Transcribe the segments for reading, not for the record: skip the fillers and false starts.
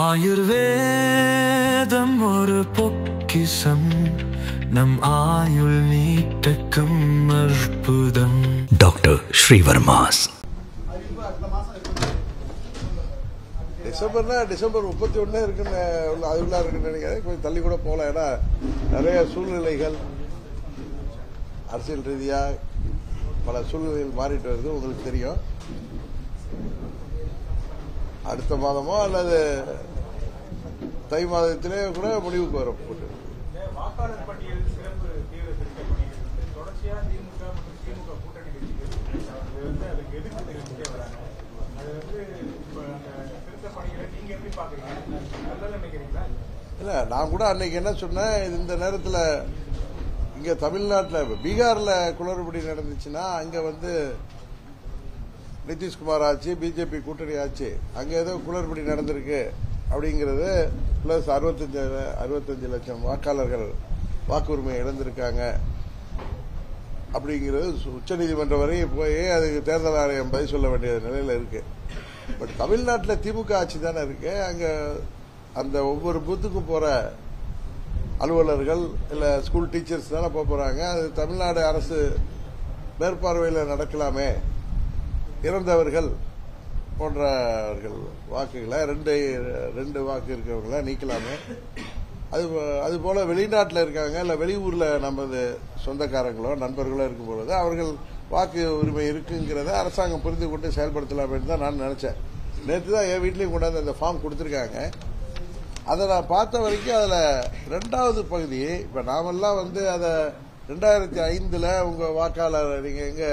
ஆயுர்வேதம் ஒரு பொக்கிஷம் நம் ஆயுள் நீட்டக்கும் அற்புதம். டாக்டர் ஸ்ரீவர்மாஸ். டிசம்பர் 31 இருக்குன்னு அதுக்குள்ள இருக்குன்னு நினைக்கிறேன். கொஞ்சம் தள்ளி கூட போகலாம். ஏன்னா நிறைய சூழ்நிலைகள் அரசியல் ரீதியாக பல சூழ்நிலைகள் மாறிட்டு வருது, உங்களுக்கு தெரியும். அடுத்த மாதமோ அல்லது தை மாதத்திலே கூட முடிவுக்கு வரும். வாக்காளர் பட்டியல் சிறப்பு தீவிர திருத்த பணிகள் தொடர்ச்சியாக திமுக மற்றும் திமுக கூட்டணி கட்சிகள் அதுக்கு எதிர்ப்பு தெரிவிச்சுட்டே வராங்க. அது அந்த திருத்த பணிகளை நீங்க எப்படி பாக்குறீங்க? நல்லது நினைக்கிறீங்களா? இல்ல, நான் கூட அன்னைக்கு என்ன சொன்னேன், இந்த நேரத்தில் இங்க தமிழ்நாட்டில் பீகார்ல குளறுபடி நடந்துச்சுன்னா அங்க நிதிஷ்குமார் ஆச்சு, பிஜேபி கூட்டணி ஆச்சு, அங்க ஏதோ குளறுபடி நடந்திருக்கு அப்படிங்கிறது பிளஸ் 65 லட்சம் வாக்காளர்கள் வாக்குரிமை இழந்திருக்காங்க அப்படிங்கிறது உச்சநீதிமன்றம் வரை போய் அதுக்கு தேர்தல் ஆணையம் பதில் சொல்ல வேண்டிய நிலையில இருக்கு. பட் தமிழ்நாட்டில் திமுக ஆட்சி தானே இருக்கு. அங்க அந்த ஒவ்வொரு பூத்துக்கும் போற அலுவலர்கள் இல்ல ஸ்கூல் டீச்சர்ஸ் தானே போறாங்க. அது தமிழ்நாடு அரசு மேற்பார்வையில் நடக்கலாமே. இறந்தவர்கள் போன்றவர்கள் வாக்குகளை ரெண்டு வாக்கு இருக்கிறவங்கள நீக்கலாமே. அதுபோல வெளிநாட்டில் இருக்காங்க இல்ல வெளியூர்ல நமது சொந்தக்காரங்களோ நண்பர்களோ இருக்கும் பொழுது அவர்கள் வாக்கு உரிமை இருக்குங்கிறத அரசாங்கம் புரிந்து கொண்டு செயல்படுத்தலாமே தான் நான் நினைச்சேன். நேற்று தான் என் வீட்லயும் கொண்டாந்து அந்த ஃபார்ம் கொடுத்துருக்காங்க. அதை நான் பார்த்த வரைக்கும் அதுல 2வது பகுதி, இப்ப நாமெல்லாம் அதை 2005 உங்க வாக்காளர் நீங்க எங்க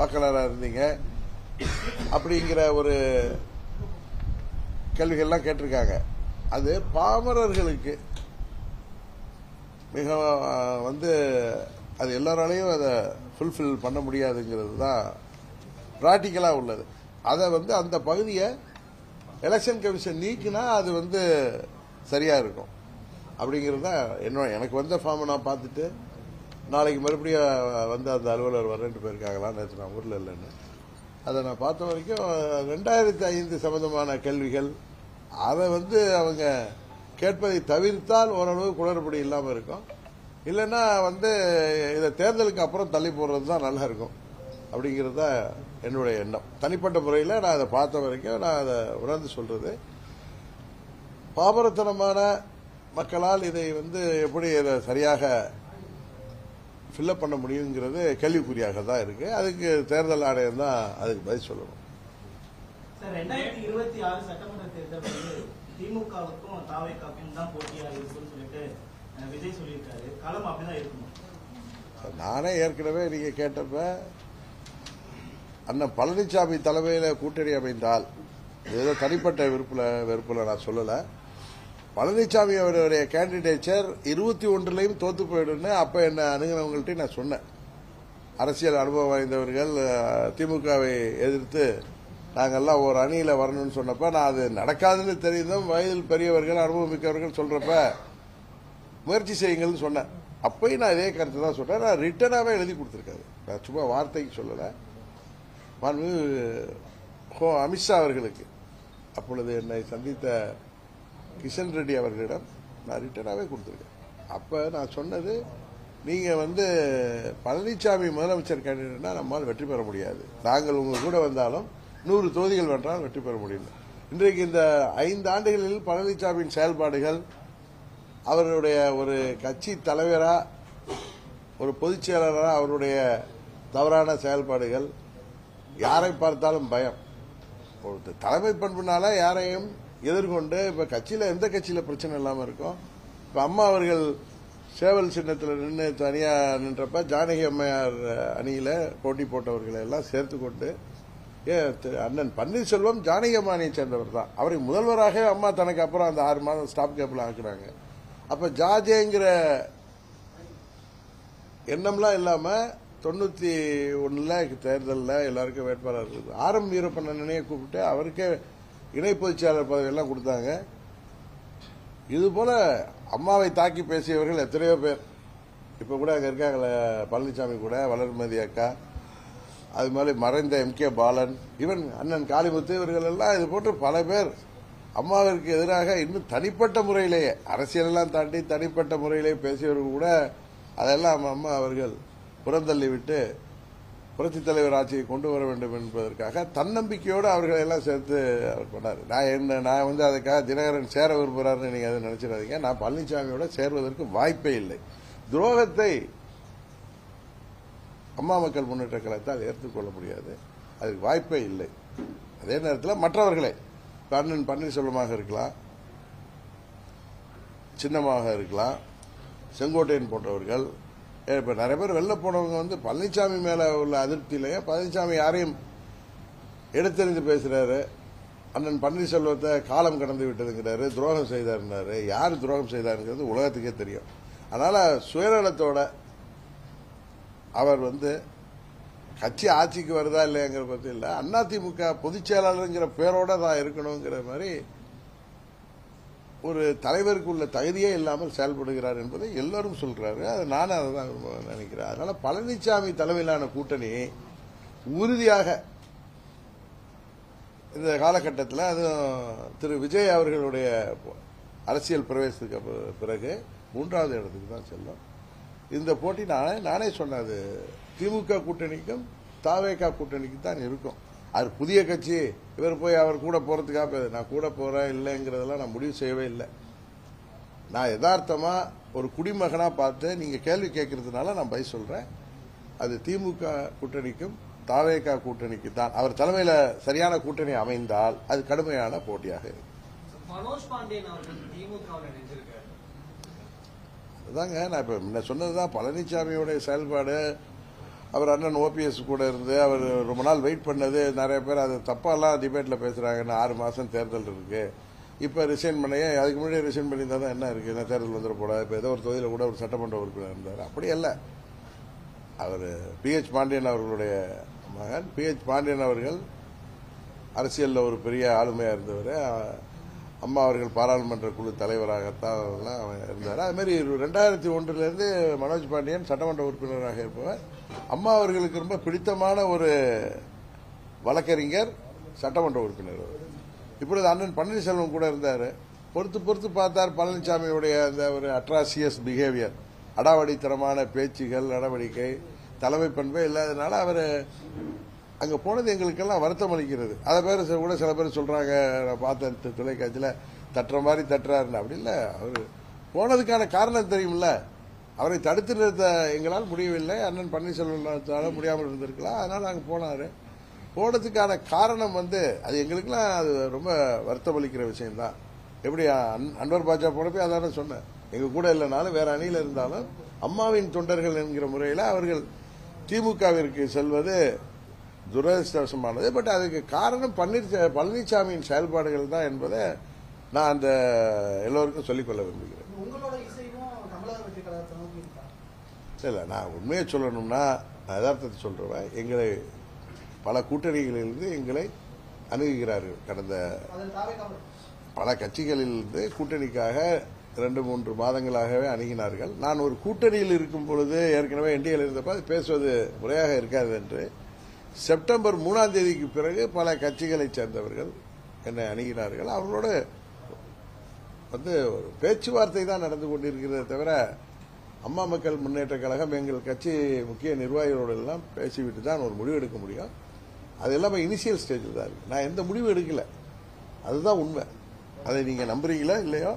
வாக்காளராக இருந்தீங்க அப்படிங்கிற ஒரு கேள்விகள்லாம் கேட்டிருக்காங்க. அது பாமரர்களுக்கு மிக அது எல்லாராலையும் அதை ஃபுல்ஃபில் பண்ண முடியாதுங்கிறது தான் பிராக்டிக்கலா உள்ளது. அதை அந்த பகுதியை எலெக்ஷன் கமிஷன் நீக்கினா அது சரியா இருக்கும் அப்படிங்கிறது தான் எனக்கு வந்த ஃபார்மை நான் பார்த்துட்டு நாளைக்கு மறுபடியும் அந்த அலுவலர் வரேன்ட்டு போயிருக்காங்களா, நேற்று நான் ஊர்ல இல்லைன்னு. அதை நான் பார்த்த வரைக்கும் 2005 சம்பந்தமான கேள்விகள் அதை அவங்க கேட்பதை தவிர்த்தால் ஓரளவு குளறுபடி இல்லாமல் இருக்கும். இல்லைன்னா இதை தேர்தலுக்கு அப்புறம் தள்ளி போடுறது தான் நல்லா இருக்கும் அப்படிங்கிறது தான் என்னுடைய எண்ணம். தனிப்பட்ட முறையில் நான் அதை பார்த்த வரைக்கும் நான் அதை உணர்ந்து சொல்றது, பாமரத்தனமான மக்களால் இதை எப்படி இதை சரியாக ஃபில்அப் பண்ண முடியுங்கிறது கேள்விக்குறியாக தான் இருக்கு. அதுக்கு தேர்தல் ஆணையம் தான் அதுக்கு பதில் சொல்லணும். 2026 சட்டமன்ற தேர்தல் திமுகவுக்கும் தாவேக்காவுக்கும் தான் போட்டியாக இருக்குன்னு சொல்லிட்டு விஜய் சொல்லியிருக்காரு. களம் அப்படிதான் இருக்குமா? நானே ஏற்கனவே நீங்க கேட்டப்ப அண்ணன் பழனிசாமி தலைமையில கூட்டணி அமைந்தால், ஏதோ தனிப்பட்ட வெறுப்புல நான் சொல்லல, பழனிசாமி அவருடைய கேண்டிடேச்சர் 21 தோத்து போயிடும் அப்ப என்ன அணுகினவங்கள்ட்ட நான் சொன்னேன். அரசியல் அனுபவம் வாய்ந்தவர்கள் திமுகவை எதிர்த்து நாங்கெல்லாம் ஒரு அணியில வரணும்னு சொன்னப்ப நான் அது நடக்காதுன்னு தெரிந்தும் வயதில் பெரியவர்கள் அனுபவம் மிக்கவர்கள் சொல்றப்ப முயற்சி செய்யுங்கள்னு சொன்னேன். அப்பயும் நான் இதே கருத்து தான் சொன்னேன். நான் ரிட்டனாவே எழுதி கொடுத்திருக்காரு, நான் சும்மா வார்த்தைக்கு சொல்லல. அமித்ஷா அவர்களுக்கு அப்பொழுது என்னை சந்தித்த கிஷன் ரெட்டி அவர்களிடம் நான் ரிட்டனாவே கொடுத்திருக்கேன். அப்ப நான் சொன்னது, நீங்க பழனிசாமி முதலமைச்சர் கேண்டிடேட்னா நம்மால் வெற்றி பெற முடியாது, நாங்கள் உங்க கூட வந்தாலும் 100 தொகுதிகள் வென்றால் வெற்றி பெற முடியும். இன்றைக்கு இந்த 5 ஆண்டுகளில் பழனிசாமியின் செயல்பாடுகள், அவருடைய ஒரு கட்சி தலைவரா ஒரு பொதுச் செயலரா அவருடைய தவறான செயல்பாடுகள், யாரை பார்த்தாலும் பயம், ஒரு தலைமை பண்புனால யாரையும் எதிர்கொண்டு இப்ப கட்சியில எந்த கட்சியில பிரச்சனை இல்லாம இருக்கும். இப்ப அம்மா அவர்கள் சேவல் சின்னத்தில் நின்று தனியா நின்றப்ப ஜானகி அம்மையார் அணியில போட்டி போட்டவர்களை எல்லாம் சேர்த்து கொண்டு, அண்ணன் பன்னீர்செல்வம் ஜானகி அம்மா அணியை சேர்ந்தவர் தான், அவரை முதல்வராக அம்மா தனக்கு அப்புறம் அந்த 6 மாதம் ஸ்டாப் கேப்ல ஆக்குறாங்க. அப்ப ஜாஜேங்கிற எண்ணம்லாம் இல்லாம 91 தேர்தலில் எல்லாருக்கும் வேட்பாளர் இருக்கு. ஆர்.எம். வீரப்பன் அண்ணனையே கூப்பிட்டு அவருக்கே இணை பொதுச்செயலாளர் பதவி எல்லாம் கொடுத்தாங்க. இது போல அம்மாவை தாக்கி பேசியவர்கள் எத்தனையோ பேர் இப்ப கூட அங்க இருக்காங்களே, பழனிசாமி கூட, வளர்மதி அக்கா, அது மாதிரி மறைந்த எம்.கே. பாலன், ஈவன் அண்ணன் காளிமுத்து, இவர்கள் எல்லாம் இது போட்டு பல பேர் அம்மாவிற்கு எதிராக இன்னும் தனிப்பட்ட முறையிலேயே அரசியலெல்லாம் தாண்டி தனிப்பட்ட முறையிலே பேசியவர்கள் கூட அதெல்லாம் அம்மா அவர்கள் புறந்தள்ளிவிட்டு புரட்சித் தலைவர் ஆட்சியை கொண்டு வர வேண்டும் என்பதற்காக தன்னம்பிக்கையோடு அவர்களை எல்லாம் சேர்த்து அவர் பண்ணார். நான் வந்து அதுக்காக தினகரன் சேர விரும்புகிறாருன்னு நீங்க அதை நினைச்சிடாதீங்க. நான் பழனிசாமியோட சேர்வதற்கு வாய்ப்பே இல்லை. துரோகத்தை அம்மா மக்கள் முன்னேற்ற கழகத்தால் ஏற்றுக்கொள்ள முடியாது, அதுக்கு வாய்ப்பே இல்லை. அதே நேரத்தில் மற்றவர்களை அண்ணன் பன்னீர்செல்வமாக இருக்கலாம், சின்னமாக இருக்கலாம், செங்கோட்டையன் போன்றவர்கள், இப்ப நிறைய பேர் வெளில போனவங்க வந்து பழனிசாமி மேல உள்ள அதிருப்தியிலேயே பழனிசாமி யாரையும் எடுத்தெறிந்து பேசுறாரு. அண்ணன் பன்னீர்செல்வத்தை காலம் கடந்து விட்டதுங்கிறாரு, துரோகம் செய்தாருன்னாரு. யார் துரோகம் செய்தாருங்கிறது உலகத்துக்கே தெரியும். அதனால சுயநலத்தோட அவர் வந்து கட்சி ஆட்சிக்கு வருதா இல்லையாங்கிற பத்தி இல்ல, அதிமுக பொதுச் செயலாளருங்கிற பேரோட தான் இருக்கணுங்கிற மாதிரி ஒரு தலைவருக்கு உள்ள தகுதியே இல்லாமல் செயல்படுகிறார் என்பதை எல்லாரும் சொல்றாரு. அது நானும் அதை தான் நினைக்கிறேன். அதனால பழனிசாமி தலைமையிலான கூட்டணி உறுதியாக இந்த காலகட்டத்தில் அதுவும் திரு விஜய் அவர்களுடைய அரசியல் பிரவேசத்துக்கு பிறகு 3வது இடத்துக்கு தான் செல்லும். இந்த போட்டி நானே சொன்னது திமுக கூட்டணிக்கும் தாவேகா கூட்டணிக்கு தான் இருக்கும். அது புதிய கட்சி, இவர் போய் அவர் கூட போறதுக்காக நான் கூட போறேன் இல்லைங்கிறதெல்லாம் நான் முடிவு செய்யவே இல்லை. நான் யதார்த்தமா ஒரு குடிமகனா பார்த்து நீங்க கேள்வி கேட்கறதுனால நான் பதில் சொல்றேன். அது திமுக கூட்டணிக்கும் தாவேகா கூட்டணிக்கு தான். அவர் தலைமையில சரியான கூட்டணி அமைந்தால் அது கடுமையான போட்டியாக இருக்கும். மனோஜ் பாண்டியன் அவர்கள் திமுகவில் நினைச்சிருக்காரு. அதாங்க நான் இப்ப முன்ன சொன்னதுதான். பழனிசாமியோட செயல்பாடு, அவர் அண்ணன் ஓபிஎஸ் கூட இருந்து அவர் ரொம்ப நாள் வெயிட் பண்ணது, நிறைய பேர் அது தப்பாலாம் டிபேட்ல பேசுறாங்க. 6 மாசம் தேர்தல் இருக்கு, இப்ப ரிசைன் பண்ண, அதுக்கு முன்னாடி ரிசைன் பண்ணியிருந்தா தான் என்ன இருக்கு, என்ன தேர்தல் வந்துட போட. இப்ப ஏதோ ஒரு தொகுதியில் கூட ஒரு சட்டமன்ற உறுப்பினர் இருந்தார். அப்படி அல்ல, அவர் PH பாண்டியன் அவர்களுடைய மகன். PH பாண்டியன் அவர்கள் அரசியலில் ஒரு பெரிய ஆளுமையா இருந்தவர். அம்மா அவர்கள் பாராளுமன்ற குழு தலைவராகத்தான் இருந்தார். அது மாதிரி 2001 மனோஜ் பாண்டியன் சட்டமன்ற உறுப்பினராக இருப்பவர். அம்மா அவர்களுக்கு ரொம்ப பிடித்தமான ஒரு வழக்கறிஞர், சட்டமன்ற உறுப்பினர். இப்பொழுது அண்ணன் பன்னீர்செல்வம் கூட இருந்தார். பொறுத்து பார்த்தார் பழனிசாமியுடைய அந்த ஒரு அட்ராசியஸ் பிஹேவியர், அடாவடித்தனமான பேச்சுகள், நடவடிக்கை, தலைமை பண்பே இல்லாதனால அவர் அங்க போனது எங்களுக்கெல்லாம் வருத்தம் அளிக்கிறது. அதை பேர் கூட சில பேர் சொல்றாங்க, நான் பார்த்தேன் தொலைக்காட்சியில், தட்டுற மாதிரி தட்டுறாருன்னு. அப்படி இல்லை, அவர் போனதுக்கான காரணம் தெரியுமில்ல. அவரை தடுத்து நிறுத்த எங்களால் முடியவில்லை, அண்ணன் பன்னீர்செல்வத்தால முடியாமல் இருந்திருக்கலாம். அதனால அங்கே போனாரு. போனதுக்கான காரணம் வந்து அது எங்களுக்கெல்லாம் அது ரொம்ப வருத்தம் அளிக்கிற விஷயம்தான். எப்படி அன்வர் பாஜா போனப்போ அதான சொன்னேன், எங்க கூட இல்லைனாலும் வேற அணியில் இருந்தாலும் அம்மாவின் தொண்டர்கள் என்கிற முறையில் அவர்கள் திமுகவிற்கு செல்வது துரதிருஷ்டவசமானது. பட் அதுக்கு காரணம் பழனிசாமியின் செயல்பாடுகள் தான் என்பதை நான் அந்த எல்லோருக்கும் சொல்லிக்கொள்ள விரும்புகிறேன். இல்ல, நான் உண்மையை சொல்லணும்னா நான் யதார்த்தத்தை சொல்றேன். எங்களை பல கூட்டணிகளிலிருந்து எங்களை அணுகுகிறார்கள். கடந்த பல கட்சிகளிலிருந்து கூட்டணிக்காக 2-3 மாதங்களாகவே அணுகினார்கள். நான் ஒரு கூட்டணியில் இருக்கும் பொழுது ஏற்கனவே என்டிஏல இருந்தப்ப அது பேசுவது முறையாக இருக்காது என்று செப்டம்பர் 3ஆம் தேதிக்கு பிறகு பல கட்சிகளைச் சேர்ந்தவர்கள் என்னை அணுகினார்கள். அவர்களோட வந்து ஒரு பேச்சுவார்த்தை தான் நடந்து கொண்டிருக்கிறதே தவிர அம்மா மக்கள் முன்னேற்ற கழகம் எங்கள் கட்சி முக்கிய நிர்வாகிகளோடு எல்லாம் பேசிவிட்டு தான் ஒரு முடிவு எடுக்க முடியும். அது எல்லாமே இனிஷியல் ஸ்டேஜில் தான் இருக்கு. நான் எந்த முடிவு எடுக்கல, அதுதான் உண்மை. அதை நீங்க நம்புறீங்களா இல்லையோ,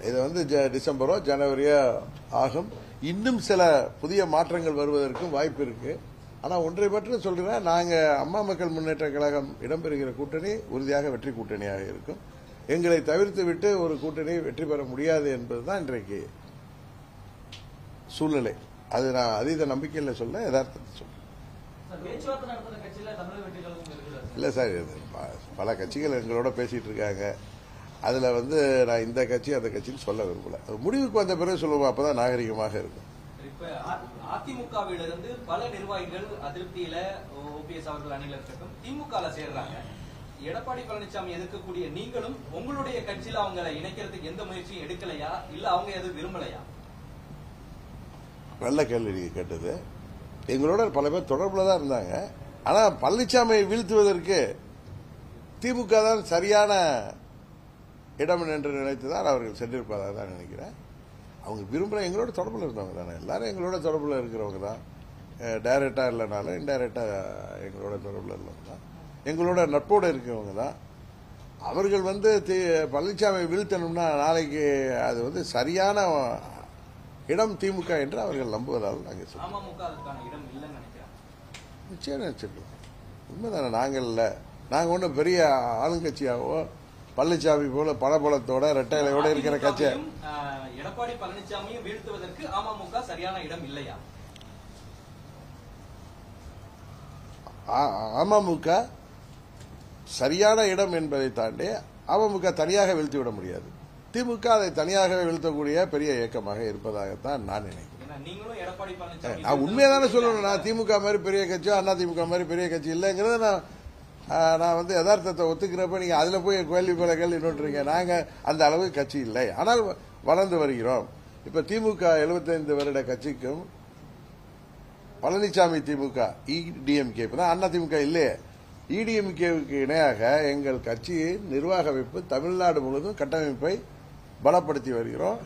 இது வந்து டிசம்பரோ ஜனவரியோ ஆகும். இன்னும் சில புதிய மாற்றங்கள் வருவதற்கும் வாய்ப்பு இருக்கு. ஆனா ஒன்றை மட்டும் சொல்றேன், நாங்க அம்மா மக்கள் முன்னேற்ற கழகம் இடம்பெறுகிற கூட்டணி உறுதியாக வெற்றி கூட்டணியாக இருக்கும். எங்களை தவிர்த்து விட்டு ஒரு கூட்டணி வெற்றி பெற முடியாது என்பதுதான் இன்றைக்கு சூழ்நிலை. அது நான் அதீத நம்பிக்கையில் சொல்ல, யதார்த்தத்தை சொல்றேன். இல்ல சார், பல கட்சிகள் எங்களோட பேசிட்டு இருக்காங்க. அதுல வந்து நான் இந்த கட்சி அந்த கட்சின்னு சொல்ல விரும்பல. முடிவுக்கு வந்த பிறகு சொல்லுவோம், அப்பதான் நாகரிகமாக இருக்கும். அதிமுகவிலிருந்து பல நிர்வாகிகள் அதிருப்தியில ஓபிஎஸ் அவர்கள் அணியில இருக்கட்டும் திமுக சேர்றாங்க. எடப்பாடி பழனிசாமி எதிர்க்கக்கூடிய நீங்களும் உங்களுடைய கட்சியில அவங்களை இணைக்கிறதுக்கு எந்த முயற்சியும் எடுக்கலையா, இல்ல அவங்க எதுவும் விரும்பலையா? நல்ல கேள்வி நீங்க கேட்டது. எங்களோட பல பேர் தொடர்புல தான் இருந்தாங்க. ஆனா பழனிசாமியை வீழ்த்துவதற்கு திமுக தான் சரியான இடம் என்று நினைத்துதான் அவர்கள் சென்றிருப்பதாக தான் நினைக்கிறேன். அவங்க விரும்புகிற எங்களோட தொடர்பில் இருந்தவங்க தானே, எல்லாரும் எங்களோட தொடர்பில் இருக்கிறவங்க தான். டைரக்டாக இல்லைனாலும் இன்டைரக்டாக எங்களோட தொடர்பில் இருந்தவங்க தான், எங்களோட நட்போடு இருக்கிறவங்க தான். அவர்கள் பழனிசாமி வீழ்த்தணும்னா நாளைக்கு அது சரியான இடம் திமுக என்று அவர்கள் நம்புவதால் நாங்கள் நிச்சயம் நினைச்சிருக்கோம். உண்மைதானே, நாங்கள் இல்லை, நாங்கள் ஒன்றும் பெரிய ஆளுங்கட்சியாகவோ பழனிசாமி போல பணபலத்தோட ரெட்டையிலையோட இருக்கிற கட்சி. எடப்பாடி பழனிசாமியை வீழ்த்துவதற்கு அமமுக சரியான இடம் இல்லையா? அமமுக சரியான இடம் என்பதை தாண்டி அமமுக தனியாக வீழ்த்திவிட முடியாது. திமுக அதை தனியாகவே வீழ்த்தக்கூடிய பெரிய இயக்கமாக இருப்பதாகத்தான் நான் நினைக்கிறேன். நான் உண்மையதானே சொல்லணும். நான் திமுக மாதிரி பெரிய கட்சியோ அண்ணா திமுக மாதிரி பெரிய கட்சி இல்லைங்கிறத நான் யதார்த்தத்தை ஒத்துக்கிறப்ப நீங்க அதுல போய் கேள்வி பல கேள்வி நோட்டுறீங்க. நாங்க அந்த அளவுக்கு கட்சி இல்லை, ஆனால் வளர்ந்து வருகிறோம். இப்ப திமுக 75 வருட கட்சிக்கும் பழனிசாமி திமுக இடிஎம்கே இப்பதான் அண்ணா திமுக இல்லையே, இடிஎம்கேவுக்கு இணையாக எங்கள் கட்சியின் நிர்வாக அமைப்பு தமிழ்நாடு முழுவதும் கட்டமைப்பை பலப்படுத்தி வருகிறோம்,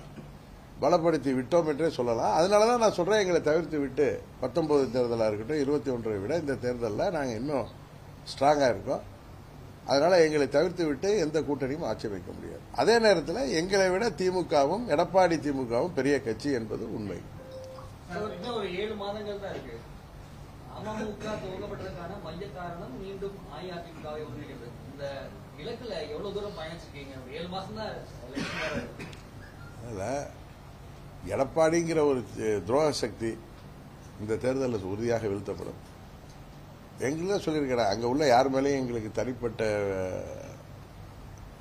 பலப்படுத்தி விட்டோம் என்றே சொல்லலாம். அதனாலதான் நான் சொல்றேன், எங்களை தவிர்த்து விட்டு 19 தேர்தலாக இருக்கட்டும் 21 விட இந்த தேர்தலில் நாங்கள் இன்னும் ஸ்ட்ராங்கா இருக்கோம். அதனால எங்களை தவிர்த்து விட்டு எந்த கூட்டணியும் ஆட்சேபிக்க முடியாது. அதே நேரத்தில் எங்களை விட திமுகவும் எடப்பாடி திமுகவும் பெரிய கட்சி என்பது உண்மை. இன்னும் ஒரு 7 மாதங்கள் தான் இருக்கு. அமமுக துவக்கப்பட்டதற்கான மைய காரணம் மீண்டும் அஇஅதிமுகவை ஒன்றிணைக்கிறது. இந்த இலக்குல எவ்வளவு தூரம் பயணிச்சிருக்கீங்க? 7 மாசம் தான். எடப்பாடிங்கிற ஒரு துரோக சக்தி இந்த தேர்தலில் உறுதியாக வீழ்த்தப்படும். எங்களுக்கு சொல்லியிருக்கிறேன், அங்க உள்ள யார் மேலேயும் எங்களுக்கு தனிப்பட்ட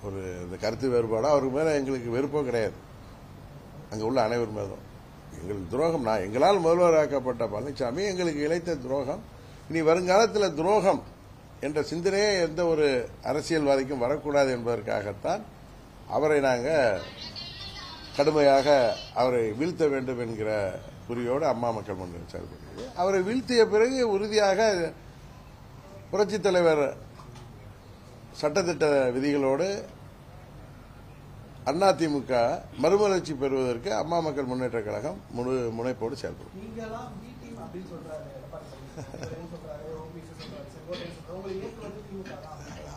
ஒரு கருத்து வேறுபாடோ அவருக்கு மேல எங்களுக்கு வெறுப்போ கிடையாது. அங்க உள்ள அனைவர் மேலும் எங்களுக்கு துரோகம், எங்களால் முதல்வராக்கப்பட்ட பழனிசாமி எங்களுக்கு இழைத்த துரோகம். இனி வருங்காலத்தில் துரோகம் என்ற சிந்தனையே எந்த ஒரு அரசியல்வாதிக்கும் வரக்கூடாது என்பதற்காகத்தான் அவரை நாங்கள் கடுமையாக அவரை வீழ்த்த வேண்டும் என்கிற குறியோடு அம்மா மக்கள் முன்னணி செயல்படுகிறது. அவரை வீழ்த்திய பிறகு உறுதியாக புரட்சித் தலைவர் சட்டத்திட்ட விதிகளோடு அதிமுக மறுமலர்ச்சி பெறுவதற்கு அம்மா மக்கள் முன்னேற்ற கழகம் முழு முனைப்போடு செயல்படும்.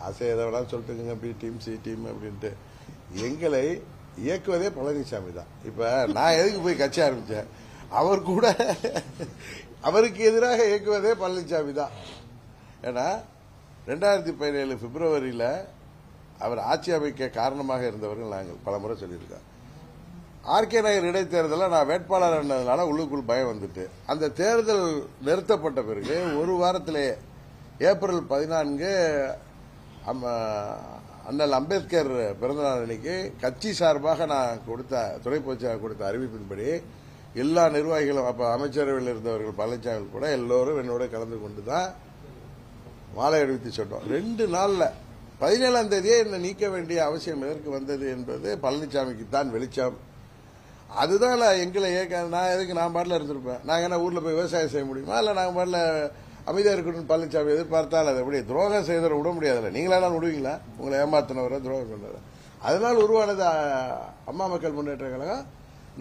ஆசை எதை வேணாலும் சொல்லிட்டுங்க, பி டீம் சி டீம் அப்படின்ட்டு. எங்களை இயக்குவதே பழனிசாமி தான். இப்ப நான் எதுக்கு போய் கட்சி ஆரம்பிச்சேன், அவர் கூட அவருக்கு எதிராக இயக்குவதே பழனிசாமி தான். ஏன்னா 2017 பிப்ரவரியில் அவர் ஆட்சி அமைக்க காரணமாக இருந்தவர்கள் நாங்கள் பல முறை சொல்லியிருக்கோம். ஆர்கே நகர் இடைத்தேர்தலில் நான் வேட்பாளர் இருந்ததுனால உள்ளுக்குள் பயம் வந்துட்டு அந்த தேர்தல் நிறுத்தப்பட்ட பிறகு ஒரு வாரத்திலே ஏப்ரல் 14 அண்ணல் அம்பேத்கர் பிறந்தநாள் அன்னைக்கு கட்சி சார்பாக நான் துணை பொதுச்செயலாளர் கொடுத்த அறிவிப்பின்படி எல்லா நிர்வாகிகளும், அப்ப அமைச்சரவையில் இருந்தவர்கள் பழனிசாமி கூட எல்லோரும் என்னோட கலந்து கொண்டு தான் மாலை அணிவித்து சொன்னோம். 2 நாள்ல 17ஆம் தேதியே என்ன நீக்க வேண்டிய அவசியம் எதற்கு வந்தது என்பது பழனிசாமிக்கு தான் வெளிச்சம். அதுதான் எங்களை நான் எதுக்கு நான் பாட்டில் இருந்திருப்பேன். நாங்கள் என்ன ஊர்ல போய் விவசாயம் செய்ய முடியுமா? இல்ல நாங்கள் பாட்டில் அமைதியா இருக்கணும்னு பழனிசாமி எதிர்பார்த்தால் அது எப்படி துரோகம் செய்தவரை விட முடியாதுல்ல. நீங்களா விடுவீங்களா? உங்களை ஏமாத்தினவரை துரோகம் பண்ணவரை. அதனால் உருவானது அம்மா மக்கள் முன்னேற்ற கழகம்.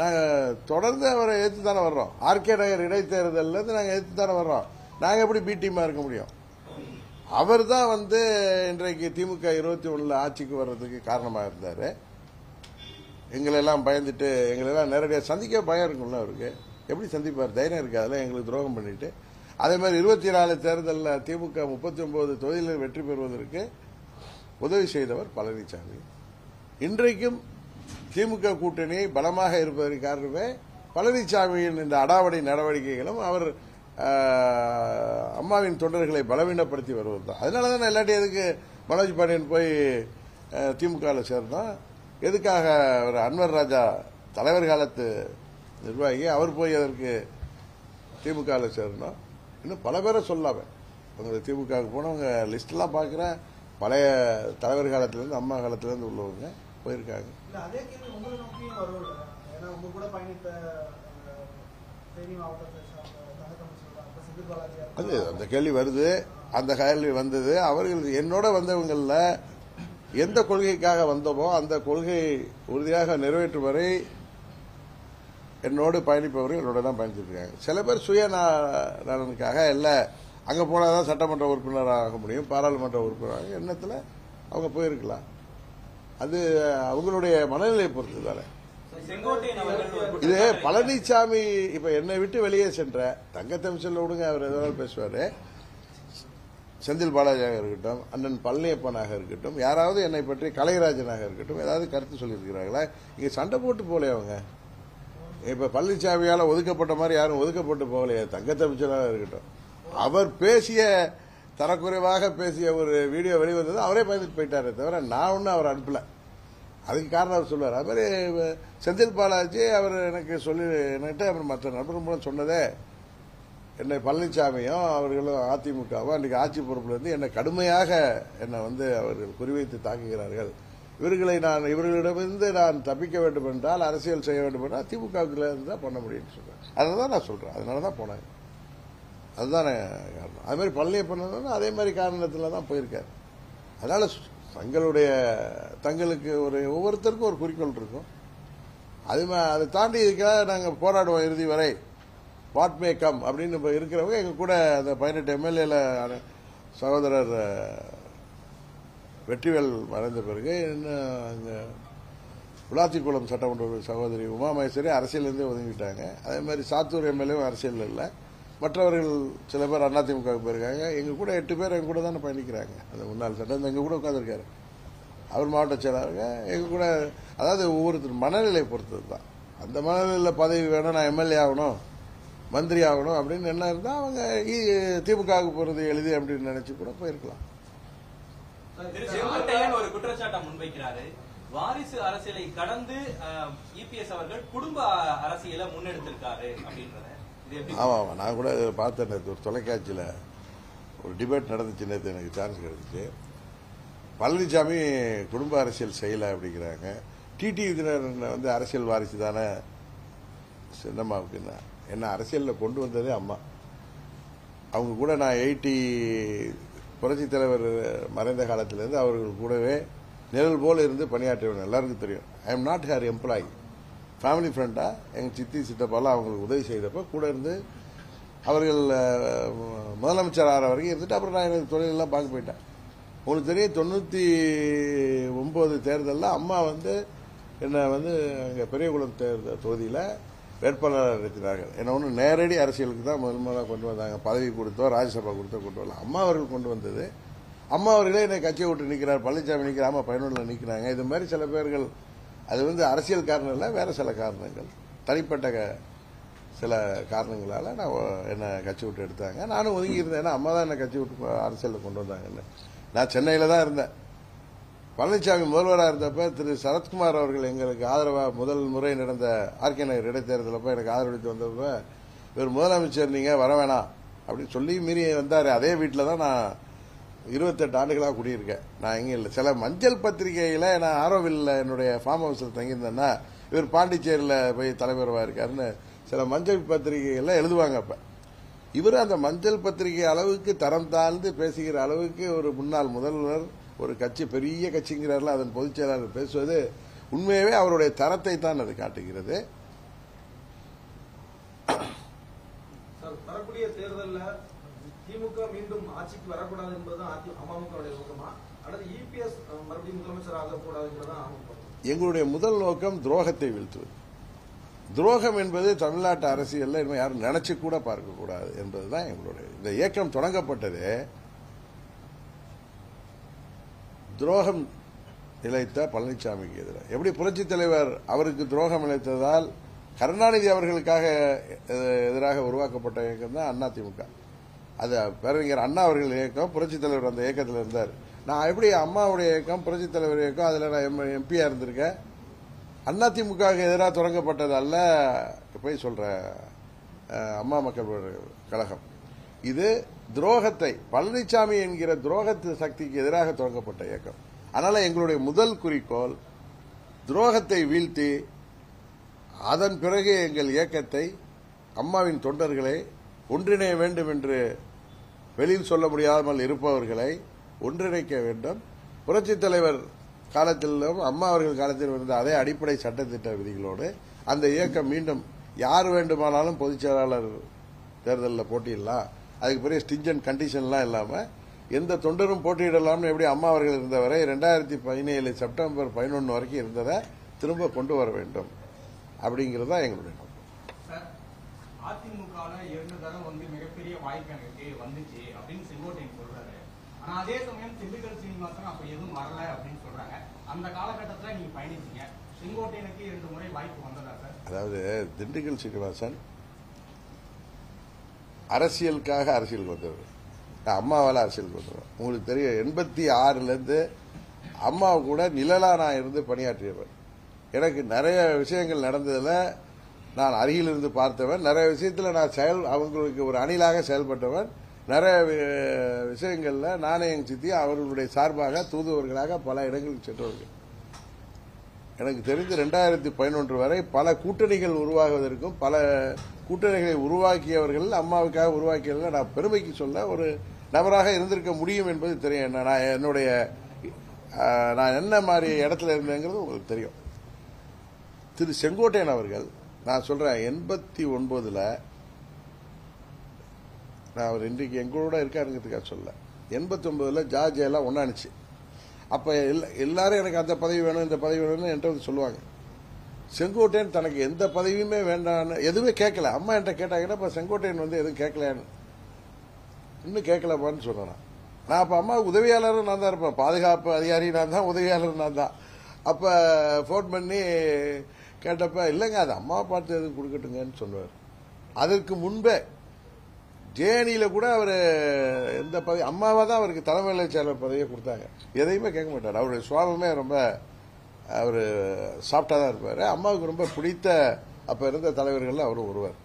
நாங்கள் தொடர்ந்து அவரை எதிர்த்து தானே வர்றோம். ஆர்கே நகர் இடைத்தேர்தலில் இருந்து நாங்கள் எதிர்த்து தானே வர்றோம். நாங்கள் எப்படி பி டீமா இருக்க முடியும்? அவர் தான் இன்றைக்கு திமுக 21 ஆட்சிக்கு வர்றதுக்கு காரணமாக இருந்தாரு. எங்களெல்லாம் பயந்துட்டு எங்களெல்லாம் நேரடியாக சந்திக்க பயம் இருக்கும்ல அவருக்கு. எப்படி சந்திப்பார்? தைரியம் இருக்காதுல எங்களுக்கு துரோகம் பண்ணிட்டு. அதே மாதிரி 24 தேர்தலில் திமுக 39 தொகுதிகளில் வெற்றி பெறுவதற்கு உதவி செய்தவர் பழனிசாமி. இன்றைக்கும் திமுக கூட்டணி பலமாக இருப்பதற்கு காரணமே பழனிசாமியின் இந்த அடாவடி நடவடிக்கைகளும் அவர் அம்மாவின் தொண்டர்களை பலவீனப்படுத்தி வருவது தான். அதனாலதான் இல்லாட்டி எதுக்கு மனோஜ் பாண்டியன் போய் திமுகவில் சேர்ந்தோம்? எதுக்காக ஒரு அன்வர் ராஜா தலைவர் காலத்து நிர்வாகி அவர் போய் அதற்கு திமுகவில் சேர்ந்தோம்? இன்னும் பல பேரை சொல்லாம உங்களுக்கு திமுகவுக்கு போனவங்க லிஸ்ட் எல்லாம் பாக்குறேன். பழைய தலைவர் காலத்திலிருந்து அம்மா காலத்திலிருந்து உள்ளவங்க போயிருக்காங்க. அதே கேள்வி உங்களை நோக்கியும் வரும். ஏன்னா உங்க கூட பயணித்த தேனி மாவட்டத்தை அது அந்த கேள்வி வருது. அந்த கேள்வி வந்தது. அவர்கள் என்னோட வந்தவங்கள எந்த கொள்கைக்காக வந்தோமோ அந்த கொள்கையை உறுதியாக நிறைவேற்றும் வரை என்னோடு பயணிப்பவர்கள் என்னோட தான் பயணிச்சிட்டு இருக்காங்க. சில பேர் சுய நலனுக்காக இல்ல அங்க போனாதான் சட்டமன்ற உறுப்பினராக முடியும், பாராளுமன்ற உறுப்பினராக எண்ணத்துல அவங்க போயிருக்கலாம். அது அவங்களுடைய மனநிலையை பொறுத்து தானே. இது பழனிசாமி இப்ப என்னை விட்டு வெளியே சென்ற தங்கத்தமிழ்ல விடுங்க, அவர் எதாவது பேசுவாரு. செந்தில் பாலாஜியாக இருக்கட்டும், அண்ணன் பழனியப்பனாக இருக்கட்டும், யாராவது என்னை பற்றி கலைராஜனாக இருக்கட்டும் ஏதாவது கருத்து சொல்லியிருக்கிறாங்களா? இங்க சண்டை போட்டு போல அவங்க. இப்ப பழனிசாமியால ஒதுக்கப்பட்ட மாதிரி யாரும் ஒதுக்கப்பட்டு போகலையே. தங்கத்தமிழ்ச்சனாக இருக்கட்டும், அவர் பேசிய தரக்குறைவாக பேசிய ஒரு வீடியோ வெளிவந்தது அவரே பயந்துட்டு போயிட்டாரே தவிர நான் ஒன்னும் அவர் அனுப்பல. அதுக்கு காரணம் அவர் சொல்லுவார். அது மாதிரி செந்தில் பாலாஜி அவர் எனக்கு சொல்லி என்கிட்ட அப்புறம் மற்ற நண்பர்கள் மூலம் சொன்னதே என்னை பழனிசாமியும் அவர்களும் அதிமுகவும் அன்றைக்கு ஆட்சி பொறுப்புல இருந்து என்னை கடுமையாக என்னை அவர்கள் குறிவைத்து தாக்குகிறார்கள். இவர்களிடமிருந்து நான் தப்பிக்க வேண்டும் என்றால், அரசியல் செய்ய வேண்டும் என்றால் திமுகவுக்குள்ள இருந்து தான் பண்ண முடியும்னு சொல்றேன். அதனால நான் சொல்றேன், அதனாலதான் போனேன். அதுதான் காரணம். அது மாதிரி பழனியப்பன் அதே மாதிரி காரணத்துல தான் போயிருக்காரு. அதனால தங்களுக்கு ஒவ்வொருத்தருக்கும் ஒரு குறிக்கோள் இருக்கும். அதை தாண்டி இதுக்காக நாங்க போராடுவோம் இறுதி வரை, வாட் மே கம் அப்படின்னு இருக்கிறவங்க எங்க கூட அந்த 18 எம்எல்ஏல சகோதரர் வெற்றிவேல் மறைந்த பிறகு அங்க விளாத்திக்குளம் சட்டமன்ற சகோதரி உமா மகேஸ்வரி அரசியலிருந்தே ஒதுங்கிட்டாங்க. அதே மாதிரி சாத்தூர் எம்எல்ஏவும் அரசியல் இல்லை. மற்றவர்கள் சில பேர் அதிமுக போயிருக்காங்க. எங்க கூட 8 பேர் எங்க கூட தானே பயணிக்கிறாங்க. அந்த முன்னாள் சட்டம் எங்க கூட உட்காந்துருக்காரு. அவர் மாவட்ட செயலாளருங்க எங்க கூட. அதாவது ஒவ்வொருத்தர் மனநிலை பொறுத்தது தான். அந்த மனநிலையில பதவி வேணும், நான் எம்எல்ஏ ஆகணும், மந்திரி ஆகணும் அப்படின்னு என்ன இருந்தா அவங்க திமுகவுக்கு போறது எளிது அப்படின்னு நினைச்சு கூட போயிருக்கலாம். ஒரு குற்றச்சாட்டை முன்வைக்கிறாரு. வாரிசு அரசியலை கடந்து இபிஎஸ் அவர்கள் குடும்ப அரசியலை முன்னெடுத்திருக்காரு அப்படின்றத. ஆமா, நான் கூட பார்த்தேன். ஒரு தொலைக்காட்சியில ஒரு டிபேட் நடந்துச்சு நேற்று, எனக்கு சான்ஸ் கிடைச்சிச்சு. பழனிசாமி குடும்ப அரசியல் செய்யல அப்படிங்கிறாங்க. டிடி விதினர் அரசியல் வாரிசு தானே சின்னம்மாவுக்குன்னா, என்ன அரசியல்ல கொண்டு வந்ததே அம்மா. அவங்க கூட நான் 80 புரட்சி தலைவர் மறைந்த காலத்திலிருந்து அவர்கள் கூடவே நிழல் போல இருந்து பணியாற்றுவேன். எல்லாருக்கும் தெரியும். I am not hair employee. Family ஃப்ரெண்டா எங்க சித்தி சித்தப்பாலாம் அவங்களுக்கு உதவி செய்தப்ப கூட இருந்து அவர்கள் முதலமைச்சர் ஆகிற வரைக்கும் இருந்துட்டு அப்புறம் நான் எனக்கு தொழிலெல்லாம் பார்க்க போயிட்டேன். உங்களுக்கு தெரியும் 99 தேர்தலில் அம்மா என்ன அங்கே பெரியகுளம் தேர்தல் தொகுதியில் வேட்பாளர் நிறுத்தினார்கள். என்ன நேரடி அரசியலுக்கு தான் முதல்ல கொண்டு வந்தாங்க. பதவி கொடுத்தோ ராஜ்யசபா கொடுத்தோ கொண்டு வரல. அம்மா அவர்கள் கொண்டு வந்தது. அம்மா அவர்களே என்னை கட்சியை விட்டு நிற்கிறார், பழனிசாமி நிற்கிறாம பயனுள்ள நிற்கிறாங்க. இது மாதிரி சில பேர்கள் அது அரசியல் காரணம் இல்லை, வேற சில காரணங்கள், தனிப்பட்ட சில காரணங்களால நான் என்ன கட்சி விட்டு எடுத்தாங்க. நானும் ஒதுங்கி இருந்தேன். ஏன்னா அம்மா தான் என்ன கட்சி விட்டு அரசியலில் கொண்டு வந்தாங்கன்னு. நான் சென்னையில தான் இருந்தேன். பழனிசாமி முதல்வராக இருந்தப்ப திரு சரத்குமார் அவர்கள் எங்களுக்கு ஆதரவாக முதல் முறை நடந்த ஆர்கே நகர் இடைத்தேர்தலப்ப எனக்கு ஆதரவளித்து வந்தப்ப இவர் முதலமைச்சர் நீங்க வர வேணாம் அப்படின்னு சொல்லி மீறி வந்தாரு. அதே வீட்டில் தான் நான் 28 ஆண்டுகளாக குடியிருக்கேன். நான் எங்க இல்லை. சில மஞ்சள் பத்திரிகையில நான் ஆரோவில் என்னுடைய ஃபார்ம் ஹவுஸில் தங்கியிருந்தேன்னா இவர் பாண்டிச்சேரியில் போய் தலைவராக இருக்காருன்னு சில மஞ்சள் பத்திரிகைகள்ல எழுதுவாங்க. அப்ப இவர் அந்த மஞ்சள் பத்திரிகை அளவுக்கு தரம் தாழ்ந்து பேசுகிற அளவுக்கு ஒரு முன்னாள் முதல்வர், ஒரு கட்சி பெரிய கட்சிங்கிறார்கள், அதன் பொதுச் செயலாளர் பேசுவது உண்மையாவே அவருடைய தரத்தை தான் அது காட்டுகிறது. வரக்கூடிய தேர்தலில் திமுக மீண்டும் ஆட்சிக்கு வரக்கூடாது என்பதுதான் அமமுகவுடைய நோக்கமா, அல்லது இபிஎஸ் மறுபடியும் முதலமைச்சர் ஆகக்கூடாது என்பதுதான் எங்களுடைய முதல் நோக்கம் துரோகத்தை வீழ்த்துவது. துரோகம் என்பது தமிழ்நாட்டு அரசியல்ல இனிமே யாரும் நினைச்சு கூட பார்க்க கூடாது என்பதுதான் எங்களுடைய. இந்த இயக்கம் தொடங்கப்பட்டதே துரோகம் இழைத்த பழனிசாமிக்கு எதிராக. எப்படி புரட்சித் தலைவர் அவருக்கு துரோகம் இழைத்ததால் கருணாநிதி அவர்களுக்காக எதிராக உருவாக்கப்பட்ட இயக்கம் தான் அதிமுக. அது பேரறிஞர் அண்ணா அவர்கள் இயக்கம், புரட்சித் தலைவர் அந்த இயக்கத்தில் இருந்தார். நான் எப்படி அம்மாவுடைய இயக்கம், புரட்சித் தலைவர் இயக்கம், அதுல நான் எம்பியா இருந்திருக்கேன். அதிமுக எதிராக தொடங்கப்பட்டது அல்ல. போய் சொல்ற அம்மா மக்கள் கழகம் இது துரோகத்தை, பழனிசாமி என்கிற துரோகத்து சக்திக்கு எதிராக தொடங்கப்பட்ட இயக்கம். அதனால எங்களுடைய முதல் குறிக்கோள் துரோகத்தை வீழ்த்தி அதன் பிறகு எங்கள் இயக்கத்தை, அம்மாவின் தொண்டர்களை ஒன்றிணைய வேண்டும் என்று வெளியில் சொல்ல முடியாமல் இருப்பவர்களை ஒன்றிணைக்க வேண்டும். புரட்சித் தலைவர் காலத்திலும் அம்மா அவர்கள் காலத்தில் இருந்த அதே அடிப்படை சட்டத்திட்ட விதிகளோடு அந்த இயக்கம் மீண்டும் யார் வேண்டுமானாலும் பொதுச் செயலாளர் தேர்தலில் போட்டியிடலாம், அதுக்கு பெரிய ஸ்டிஞ்சன்ட் கண்டிஷன்லாம் இல்லாமல் எந்த தொண்டரும் போட்டியிடலாம்னு எப்படி அம்மா அவர்கள் இருந்தவரை 2017 செப்டம்பர் 11 வரைக்கும் இருந்ததை திரும்ப கொண்டு வர வேண்டும் அப்படிங்கிறது தான் எங்களுடைய நோக்கம். அதிமுகவில் 2 தரம் மிகப்பெரிய வாய்ப்பு எனக்கு வந்துச்சு அப்படின்னு செங்கோட்டையன் சொல்றாரு. ஆனா அதே சமயம் திண்டுக்கல் சீனிவாசன் அப்ப எதுவும் வரல அப்படின்னு சொல்றாங்க. அந்த காலகட்டத்தில் நீங்க பயணிச்சீங்க, செங்கோட்டையனுக்கு 2 முறை வாய்ப்பு வந்ததா சார்? அதாவது திண்டுக்கல் சீனிவாசன் அரசியலுக்காக அரசியலுக்கு வந்தவர், அம்மாவால் அரசியலுக்கு வந்தவர். உங்களுக்கு தெரியும் 86லேருந்து அம்மா கூட நிழலா நான் இருந்து பணியாற்றியவர். எனக்கு நிறைய விஷயங்கள் நடந்ததில் நான் அருகில் இருந்து பார்த்தவன், நிறைய விஷயத்தில் நான் அவங்களுக்கு ஒரு அணிலாக செயல்பட்டவன். நிறைய விஷயங்களில் நானே எங்கள் சித்தி அவர்களுடைய சார்பாக தூதுவர்களாக பல இடங்களுக்கு சென்றவர்கள். எனக்கு தெரிந்து 2011 வரை பல கூட்டணிகள் உருவாகுவதற்கும் பல கூட்டணிகளை உருவாக்கியவர்கள் அம்மாவுக்காக உருவாக்கியவர்கள் நான் பெருமைக்கு சொல்ல ஒரு நபராக இருந்திருக்க முடியும் என்பது தெரியும். நான் என்ன மாதிரி இடத்துல இருந்தேங்கிறது உங்களுக்கு தெரியும். திரு செங்கோட்டையன் அவர்கள் நான் சொல்றேன் 89ல் நான் அவர் இன்றைக்கு எங்களோட இருக்காருங்கிறதுக்காக சொல்ல 89ல் ஜார்ஜ் எல்லாம் ஒன்னானுச்சு. அப்ப எல்லாரும் எனக்கு அந்த பதவி வேணும் இந்த பதவி வேணும்னு என்கிட்ட வந்து சொல்லுவாங்க. செங்கோட்டையன் தனக்கு எந்த பதவியுமே வேண்டான்னு எதுவுமே கேட்கல. அம்மா என்கிட்ட கேட்டாங்கன்னா இப்ப செங்கோட்டையன் வந்து எதுவும் கேட்கலான்னு இன்னும் கேட்கலப்பான்னு சொன்னேன். நான் அப்ப அம்மா உதவியாளரும் நான் தான் இருப்பேன், பாதுகாப்பு அதிகாரி நான் தான், உதவியாளர் நான் தான். அப்ப போன் பண்ணி கேட்டப்ப இல்லைங்க அது அம்மா பார்த்து எதுவும் கொடுக்கட்டுங்கன்னு சொன்னார். அதற்கு முன்பே ஜேஎன்இல கூட அவர் எந்த பதவி அம்மாவா தான் அவருக்கு தலைமையில செயலர் பதவியை கொடுத்தாங்க. எதையுமே கேட்க மாட்டார். அவருடைய சுவாபமே ரொம்ப அவர் சாஃப்டா தான் இருப்பார். அம்மாவுக்கு ரொம்ப பிடித்த அப்ப இருந்த தலைவர்கள் அவரும் ஒருவர்.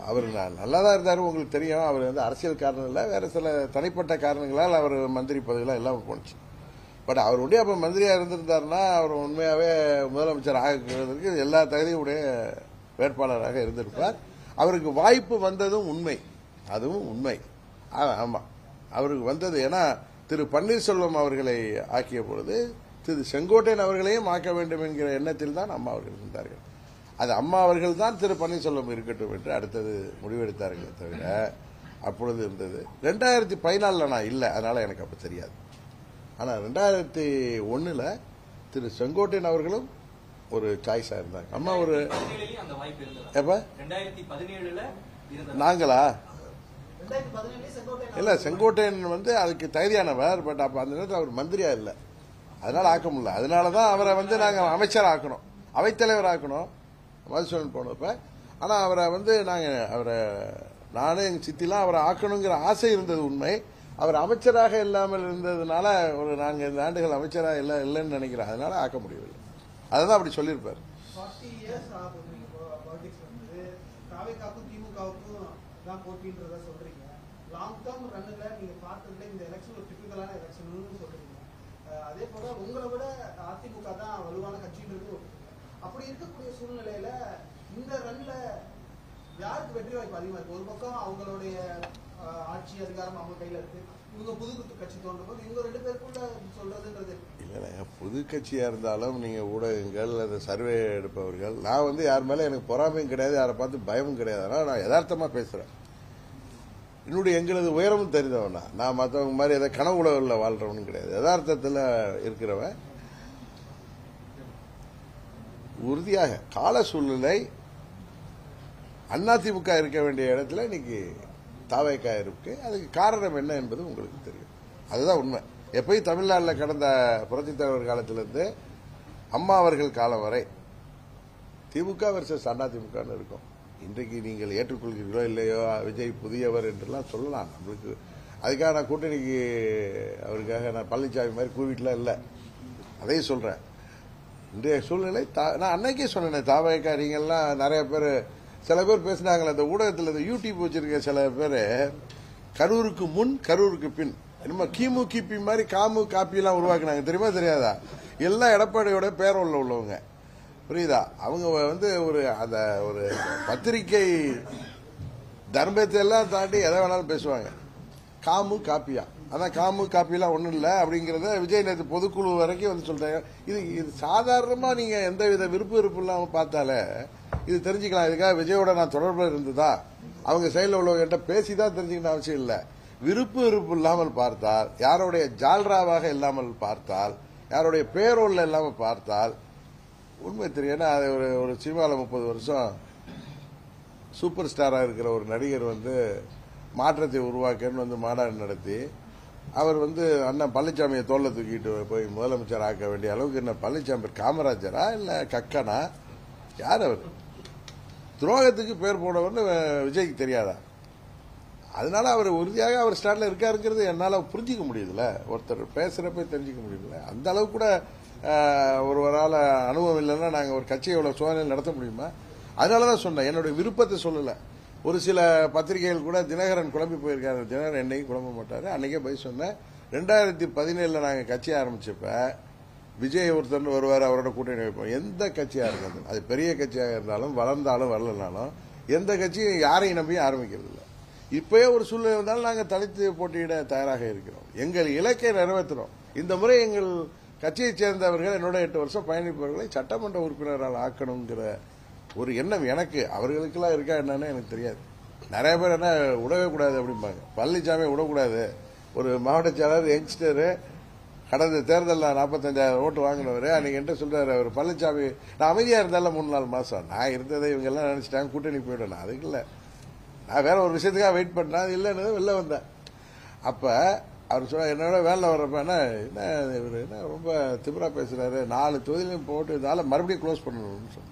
அவர் நல்லா தான் இருந்தார். உங்களுக்கு தெரியும் அவர் வந்து அரசியல் காரணம் இல்லை, வேற சில தனிப்பட்ட காரணங்களால் அவர் மந்திரி பதவியெல்லாம் இல்லாமல் போனுச்சு. பட் அவருடைய அப்ப மந்திரியா இருந்திருந்தாருன்னா அவர் உண்மையாவே முதலமைச்சர் ஆகிறதுக்கு எல்லா தகுதியும் உடைய வேட்பாளராக இருந்திருப்பார். அவருக்கு வாய்ப்பு வந்ததும் உண்மை, அதுவும் உண்மை. ஆமா அவருக்கு வந்தது. ஏன்னா திரு பன்னீர்செல்வம் அவர்களை ஆக்கிய பொழுது திரு செங்கோட்டையன் அவர்களையும் ஆக்க வேண்டும் என்கிற எண்ணத்தில் தான் அம்மா அவர்கள் இருந்தார்கள். அது அம்மா அவர்கள் தான் திரு பன்னீர்செல்வம் இருக்கட்டும் என்று அடுத்தது முடிவெடுத்தார்களே தவிர அப்பொழுது இருந்தது. 2014 நான் இல்லை, அதனால எனக்கு அப்ப தெரியாது. ஆனா 2001 திரு செங்கோட்டையன் அவர்களும் ஒரு சாய்ஸா இருந்தாங்க. அம்மா ஒரு நாங்களா இல்ல செங்கோட்டையன் வந்து அதுக்கு தகுதியானவர். பட் அப்ப அந்த நேரத்தில் அவர் மந்திரியா இல்ல, அதனால ஆக்க முடியல. அதனாலதான் அவரை வந்து நாங்க அமைச்சர் ஆக்கணும், அவைத்தலைவர் ஆக்கணும் மதுசூதன் போனப்ப. ஆனா அவரை வந்து நானும் எங்க சித்திலாம் அவரை ஆக்கணுங்கிற ஆசை இருந்தது உண்மை. அவர் அமைச்சராக இல்லாமல் இருந்ததுனால ஒரு நாங்க இந்த ஆண்டுகள் அமைச்சராக இல்லைன்னு நினைக்கிறேன், அதனால ஆக்க முடியவில்லை. அதுதான் அப்படி சொல்லியிருப்பாரு. 40 years பாலிடிக்ஸ் வந்து தாவேக்காவுக்கும் திமுகவுக்கும் தான் போட்டின்றத சொல்றீங்க. லாங் டேர்ம் ரன்ல நீங்க பார்த்ததுல இந்த எலெக்ஷன் ஒரு டிபிக்கலான எலெக்ஷன் சொல்றீங்க. அதே போல உங்களை விட அதிமுக தான் வலுவான கட்சின்றது. அப்படி இருக்கக்கூடிய சூழ்நிலையில இந்த ரன்ல யாருக்கு வெற்றி வாய்ப்பு அதிகமா இருக்கு? ஒரு பக்கம் அவங்களுடைய ஆட்சி அதிகாரம் அவங்க கையில இருக்கு, இவங்க புது கட்சி தோன்றும் போது இவங்க 2 பேருக்குள்ள சொல்றதுன்றது இல்ல. புது கட்சியா இருந்தாலும் நீங்க ஊடகங்கள் அந்த சர்வே எடுப்பவர்கள், நான் வந்து யார் மேல எனக்கு பொறாமையும் கிடையாது, யாரை பார்த்து பயமும் கிடையாது. அதனால நான் யதார்த்தமா பேசுறேன். எங்களது உயரமும் தெரிந்தவனா, நான் மற்றவங்க மாதிரி ஏதாவது கனவு உலகில் வாழ்றவனும் கிடையாது. யதார்த்தத்தில் இருக்கிறவன். உறுதியாக கால சூழ்நிலை அதிமுக இருக்க வேண்டிய இடத்துல இன்னைக்கு தாவேகா இருக்கு. அதுக்கு காரணம் என்ன என்பது உங்களுக்கு தெரியும். அதுதான் உண்மை. எப்பயும் தமிழ்நாட்டில் கடந்த புரட்சித் தலைவர் காலத்திலிருந்து அம்மா அவர்கள் காலம் வரை திமுக வெர்சஸ் அதிமுகன்னு இருக்கும். இன்றைக்கு நீங்கள் ஏற்றுக்கொள்கிறீர்களோ இல்லையோ விஜய் புதியவர் என்றெல்லாம் சொல்லலாம். நம்மளுக்கு அதுக்காக நான் கூட்டணிக்கு அவருக்காக நான் பழனிசாமி மாதிரி கூவிட்டுலாம் இல்லை, அதையும் சொல்றேன். இன்றைய சூழ்நிலை நான் அன்னைக்கே சொன்னேன். தாவேகா நீங்கள்லாம் நிறைய பேர் சில பேர் பேசினாங்களே அந்த ஊடகத்தில், இந்த யூடியூப் வச்சிருக்க சில பேர் கரூருக்கு முன் கரூருக்கு பின் என்னமோ கிமு கிபி மாதிரி காமு காப்பி எல்லாம் உருவாக்குனாங்க. தெரியுமா தெரியாதா? எல்லாம் எடப்பாடியோட பேரோல்ல உள்ளவங்க, புரியுதா? அவங்க வந்து அந்த ஒரு பத்திரிகை தர்மத்தை எல்லாம் தாண்டி எதை வேணாலும் பேசுவாங்க. காமு காப்பியா அதான் காமு காப்பிலாம் ஒன்றும் இல்லை அப்படிங்கிறத விஜய் நேற்று பொதுக்குழு வரைக்கும் வந்து சொல்றாங்க. இது சாதாரணமா நீங்க எந்த வித விருப்பு இல்லாம பார்த்தாலே இது தெரிஞ்சுக்கலாம். இதுக்காக விஜயோட நான் தொடர்பில் இருந்ததா அவங்க சைடில் உள்ளவங்கிட்ட பேசிதான் தெரிஞ்சுக்கணும் அவசியம் இல்லை. விருப்பு இல்லாமல் பார்த்தால், யாருடைய ஜால்ராவாக இல்லாமல் பார்த்தால், யாருடைய பேரோல்ல இல்லாமல் பார்த்தால் உண்மை தெரியும். ஏன்னா அது ஒரு சினிமாவில் 30 வருஷம் சூப்பர் ஸ்டாரா இருக்கிற ஒரு நடிகர் வந்து மாற்றத்தை உருவாக்கன்னு வந்து மாநாடு நடத்தி அவர் வந்து அண்ணன் பழனிசாமியை தோல்ல தூக்கிட்டு போய் முதலமைச்சர் ஆக்க வேண்டிய அளவுக்கு என்ன பழனிசாமி காமராஜரா இல்ல கக்கனா யார் அவர்? துரோகத்துக்கு பேர் போனவர்னு விஜய்க்கு தெரியாதா? அதனால அவர் உறுதியாக அவர் ஸ்டாண்ட்ல இருக்காருங்கிறது என்னால புரிஞ்சிக்க முடியுதுல. ஒருத்தர் பேசுறப்ப தெரிஞ்சுக்க முடியுதுல. அந்த அளவுக்கு கூட ஒருவரால் அனுபவம் இல்லைன்னா நாங்க ஒரு கட்சியை எவ்வளவு சோதனை நடத்த முடியுமா? அதனாலதான் சொன்னேன், என்னுடைய விருப்பத்தை சொல்லல. ஒரு சில பத்திரிகைகள் கூட தினகரன் குழம்பி போயிருக்காரு. தினகரன் என்னைக்கு குழம்ப மாட்டாரு. அன்னைக்கே போய் சொன்னேன். 2017 நாங்க கட்சி ஆரம்பிச்சப்ப விஜய் ஒருத்தர் வருவார், அவரோட கூட்டணி வைப்போம். எந்த கட்சியா இருந்தாலும், அது பெரிய கட்சியாக இருந்தாலும் வளர்ந்தாலும் வரலனாலும் எந்த கட்சியும் யாரையும் நம்பியும் ஆரம்பிக்கிறது இல்லை. இப்பயே ஒரு சூழ்நிலை இருந்தாலும் நாங்கள் தனித்து போட்டியிட தயாராக இருக்கிறோம். எங்கள் இலக்கை நிறைவேற்றுறோம். இந்த முறை எங்கள் கட்சியைச் சேர்ந்தவர்கள் என்னோட 8 வருஷம் பயணிப்பவர்களை சட்டமன்ற உறுப்பினரால் ஆக்கணுங்கிற ஒரு எண்ணம் எனக்கு, அவர்களுக்கெல்லாம் இருக்கா என்னன்னு எனக்கு தெரியாது. நிறைய பேர் என்ன விடவே கூடாது அப்படிம்பாங்க. பழனிசாமி விடக்கூடாது. ஒரு மாவட்ட செயலாளர் யங்ஸ்டரு கடந்த தேர்தலில் 45,000 ஓட்டு வாங்கினவர் அன்னைக்கு என்ன சொல்றாரு, அவர் பழனிசாமி நான் அமைதியா இருந்தாலும் 3-4 மாசம் நான் இருந்ததை இவங்க எல்லாம் நினைச்சிட்டாங்க கூட்டணி போயிடணும். அதுக்கு இல்லை, நான் வேற ஒரு விஷயத்துக்காக வெயிட் பண்ணேன். அது இல்லைன்னு வெளில வந்தேன். அப்ப அவர் சொன்ன என்னோட வேலை வர்றப்ப என்ன இவர் என்ன ரொம்ப திமிரா பேசுறாரு, 4 தொகுதியிலும் போட்டு இதால மறுபடியும் க்ளோஸ் பண்ணணும்னு சொன்னார்.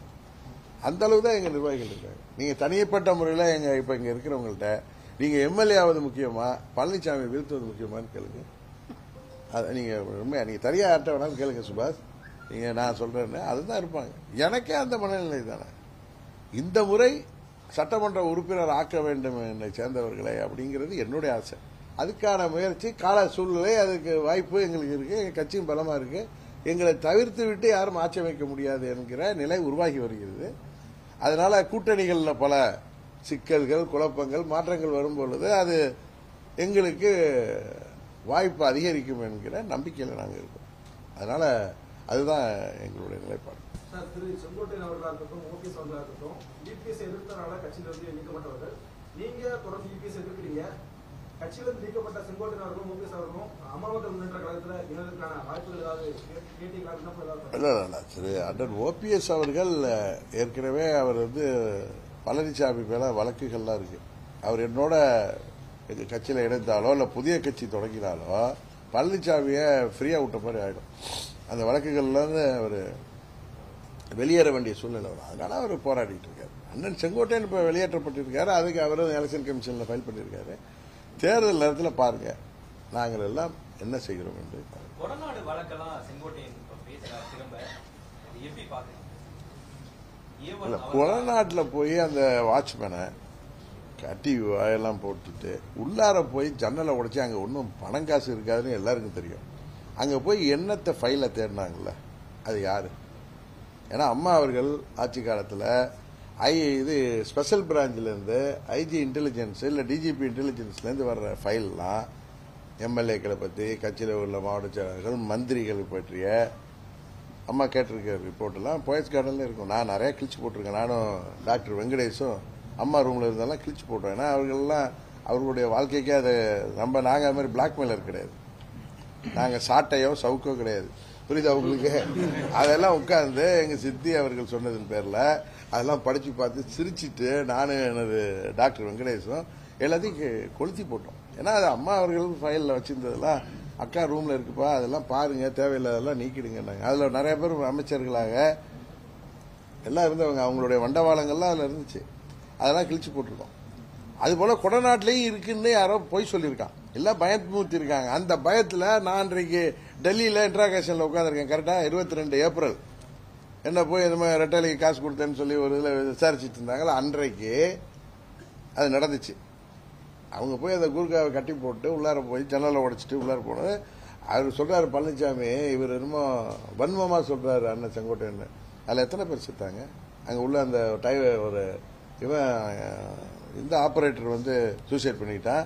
அந்த அளவுக்கு தான் எங்க நிர்வாகிகள் இருக்காங்க. நீங்க தனிப்பட்ட முறையில் இப்ப இங்க இருக்கிறவங்கள்ட்ட நீங்க எம்எல்ஏ ஆவது முக்கியமா பழனிசாமி வீழ்த்துவது முக்கியமானு கேளுங்க. நீங்க உண்மையா நீங்க தனியா யார்ட்ட வேணாலும் கேளுங்க சுபாஷ். நீங்க நான் சொல்றேன்னு அதுதான் இருப்பாங்க. எனக்கே அந்த மனநிலை தானே. இந்த முறை சட்டமன்ற உறுப்பினர் ஆக்க வேண்டும் என்னை சேர்ந்தவர்களை அப்படிங்கிறது என்னுடைய ஆசை. அதுக்கான முயற்சி, கால சூழ்நிலை, அதுக்கு வாய்ப்பு எங்களுக்கு இருக்கு. எங்க கட்சியும் பலமா இருக்கு. எங்களை தவிர்த்து விட்டு யாரும் ஆட்சி அமைக்க முடியாது என்கிற நிலை உருவாகி வருகிறது. அதனால கூட்டணிகள்ல பல சிக்கல்கள், குழப்பங்கள், மாற்றங்கள் வரும் பொழுது அது எங்களுக்கு வாய்ப்பு அதிகரிக்கும் என்கிற நம்பிக்கையில நாங்கள் இருக்கோம். அதனால அதுதான் எங்களுடைய நிலைப்பாடு. சார், திரு செங்கோட்டையன் அவர்களாக இருக்கட்டும், ஓபிஎஸ் அவர்களாக இருக்கட்டும், இபிஎஸ் எதிர்த்தனால கட்சியிலிருந்து நீக்கப்பட்டவர்கள். நீங்க தொடர்ந்து இபிஎஸ் எதிர்க்கிறீங்க. கட்சியிலிருந்து நீக்கப்பட்ட செங்கோட்டையன் அவர்களும் ஓபிஎஸ் அவர்களும் அமலாக்க முன்னேற்ற கழகத்தில் இணைவதற்கான வாய்ப்புகள் ஏதாவது கேட்டீங்களா? இல்ல சரி, அண்ணன் ஓபிஎஸ் அவர்கள் ஏற்கனவே அவர் வந்து பழனிசாமி மேல வழக்குகள்லாம் இருக்கு. அவர் என்னோட எங்க கட்சியில இணைந்தாலோ இல்ல புதிய கட்சி தொடங்கினாலோ பழனிசாமிய ஃப்ரீயா விட்ட மாதிரி ஆயிடும். அந்த வழக்குகள்ல இருந்து அவர் வெளியேற வேண்டிய சூழ்நிலை வரும். அதனால அவர் போராடிட்டு இருக்காரு. அண்ணன் செங்கோட்டையன் இப்ப வெளியேற்றப்பட்டிருக்காரு. அதுக்கு அவரும் எலெக்ஷன் கமிஷன்ல ஃபைல் பண்ணிருக்காரு. தேர்தல் நேரத்தில் பாருங்க நாங்கள் எல்லாம் என்ன செய்கிறோம் என்று. கொடநாடு வழக்கெல்லாம் செங்கோட்டையன் பேசுறாரு திரும்ப, எப்படி பாக்குறீங்க? கொடநாட்டில் போய் அந்த வாட்ச்மேனை கட்டி வாயெல்லாம் போட்டுட்டு உள்ளார போய் ஜன்னலை உடைச்சி அங்க ஒன்றும் பணம் காசு இருக்காதுன்னு எல்லாருக்கும் தெரியும். அங்க போய் என்னத்தை ஃபைல தேடினாங்கல்ல, அது யாரு? ஏன்னா அம்மா அவர்கள் ஆட்சி காலத்தில் இது ஸ்பெஷல் பிரான்ச்ல இருந்து ஐஜி இன்டெலிஜென்ஸ் இல்ல டிஜிபி இன்டெலிஜென்ஸ்ல இருந்து வர்ற ஃபைல்லாம் எம்எல்ஏக்களை பத்தி, கட்சியில் உள்ள மாவட்ட செயலாளர்கள், மந்திரிகள் பற்றிய அம்மா கேட்டிருக்க ரிப்போர்ட் எல்லாம் போயஸ் கார்டன்ல இருக்கும். நான் நிறைய கிழிச்சு போட்டிருக்கேன். நானும் டாக்டர் வெங்கடேஷும் அம்மா ரூம்ல இருந்தாலும் கிழிச்சு போட்டோம். ஏன்னா அவர்கள்லாம் அவர்களுடைய வாழ்க்கைக்கே அது நாங்க அது மாதிரி பிளாக்மெயிலர் கிடையாது. நாங்க சாட்டையோ சவுக்கோ கிடையாது. புரியுது அவங்களுக்கு? அதெல்லாம் உட்கார்ந்து எங்க சித்தி அவர்கள் சொன்னதன் பேர்ல அதெல்லாம் படிச்சு பார்த்து சிரிச்சிட்டு நானும் எனது டாக்டர் வெங்கடேஷும் எல்லாத்தையும் கொளுத்தி போட்டோம். ஏன்னா அது அம்மா அவர்கள் ஃபைல்ல வச்சிருந்ததெல்லாம் அக்கா ரூம்ல இருக்குப்பா, அதெல்லாம் பாருங்க, தேவையில்லாதெல்லாம் நீக்கிடுங்க. அதுல நிறைய பேர் அமைச்சர்களாக எல்லாம் இருந்தவங்க, அவங்களுடைய வண்டவாளங்கள்லாம் அதுல இருந்துச்சு. அதெல்லாம் கிழிச்சு போட்டிருக்கோம். அது போல கொடநாட்டிலையும் இருக்குன்னு யாரோ போய் சொல்லியிருக்கான், எல்லாம் பயமுறுத்தி இருக்காங்க. அந்த பயத்துல நான் இன்றைக்கு டெல்லியில இன்ட்ராகேஷன்ல உட்காந்துருக்கேன். கரெக்டா 22 ஏப்ரல் என்ன போய் இந்த மாதிரி ரெட்டாலிக்கு காசு கொடுத்தேன்னு சொல்லி ஒரு இதில் விசாரிச்சுட்டு இருந்தாங்களா, அன்றைக்கு அது நடந்துச்சு. அவங்க போய் அந்த குர்காவை கட்டி போட்டு உள்ளார போய் ஜன்னலை உடைச்சிட்டு உள்ளார போனது. அவர் சொல்றாரு பழனிசாமி, இவர் என்னமோ வன்மமா சொல்றாரு அண்ணன் செங்கோட்டையன். அதுல எத்தனை பேர் செத்தாங்க அங்க உள்ள? அந்த ஒரு இவன் இந்த ஆபரேட்டர் வந்து சூசைட் பண்ணிக்கிட்டான்.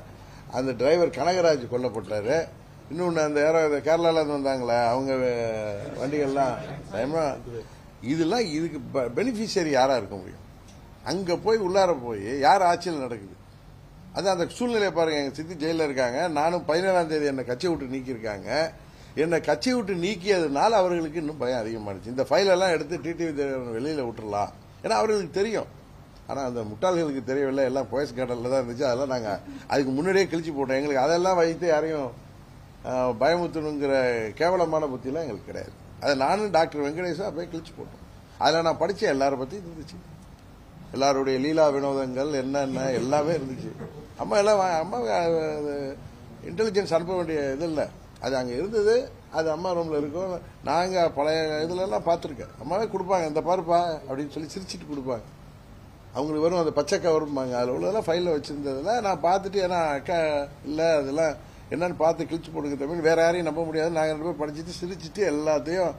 அந்த டிரைவர் கனகராஜ் கொல்லப்பட்டாரு. இன்னொன்று அந்த யாரோ கேரளாவிலேருந்து வந்தாங்களே அவங்க வண்டிகள்லாம் இதெல்லாம் இதுக்கு பெனிஃபிஷியரி யாராக இருக்க முடியும்? அங்கே போய் உள்ளார போய் யார் ஆட்சியில் நடக்குது? அதான் அந்த சூழ்நிலையை பாருங்க. எங்கள் சித்தி ஜெயிலில் இருக்காங்க. நானும் 17ஆம் தேதி என்னை கட்சியை விட்டு நீக்கியிருக்காங்க. என்னை கட்சியை விட்டு நீக்கியதுனால அவர்களுக்கு இன்னும் பயம் அதிகமானுச்சு. இந்த ஃபைலெல்லாம் எடுத்து டிடிவி வெளியில் விட்டுறலாம், ஏன்னா அவர்களுக்கு தெரியும். ஆனால் அந்த முட்டாள்களுக்கு தெரியவில்லை. எல்லாம் போயஸ் கார்டனில் தான் இருந்துச்சு. அதெல்லாம் நாங்கள் அதுக்கு முன்னாடியே கிழிச்சு போட்டோம். எங்களுக்கு அதெல்லாம் வைத்து யாரையும் பயமுத்தணுங்கிற கேவலமான புத்தியெல்லாம் எங்களுக்கு கிடையாது. அதை நானும் டாக்டர் வெங்கடேஷா போய் கிழிச்சு போட்டோம். அதில் நான் படித்தேன். எல்லாரை பற்றி இருந்துச்சு. எல்லாருடைய லீலா வினோதங்கள் என்னென்ன எல்லாமே இருந்துச்சு. அம்மா எல்லாம் அம்மா இன்டெலிஜென்ஸ் அனுப்ப வேண்டிய இது இல்லை. அது அங்கே இருந்தது. அது அம்மா ரூமில் இருக்கும். நாங்கள் பழைய இதுலலாம் பார்த்துருக்கேன். அம்மாவே கொடுப்பாங்க, இந்த பாருப்பா அப்படின்னு சொல்லி சிரிச்சிட்டு கொடுப்பாங்க. அவங்களுக்கு வரும் அந்த பச்சை கவரும்பாங்க. அதில் உள்ளதெல்லாம் ஃபைலில் வச்சுருந்ததில் நான் பார்த்துட்டு, ஏன்னா அக்கா இல்லை அதெல்லாம் என்னன்னு பார்த்து கிழிச்சு போடுங்க தமிழ், வேறு யாரையும் நம்ப முடியாது. நாங்கள் 2 பேர் படிச்சுட்டு சிரிச்சிட்டு எல்லாத்தையும்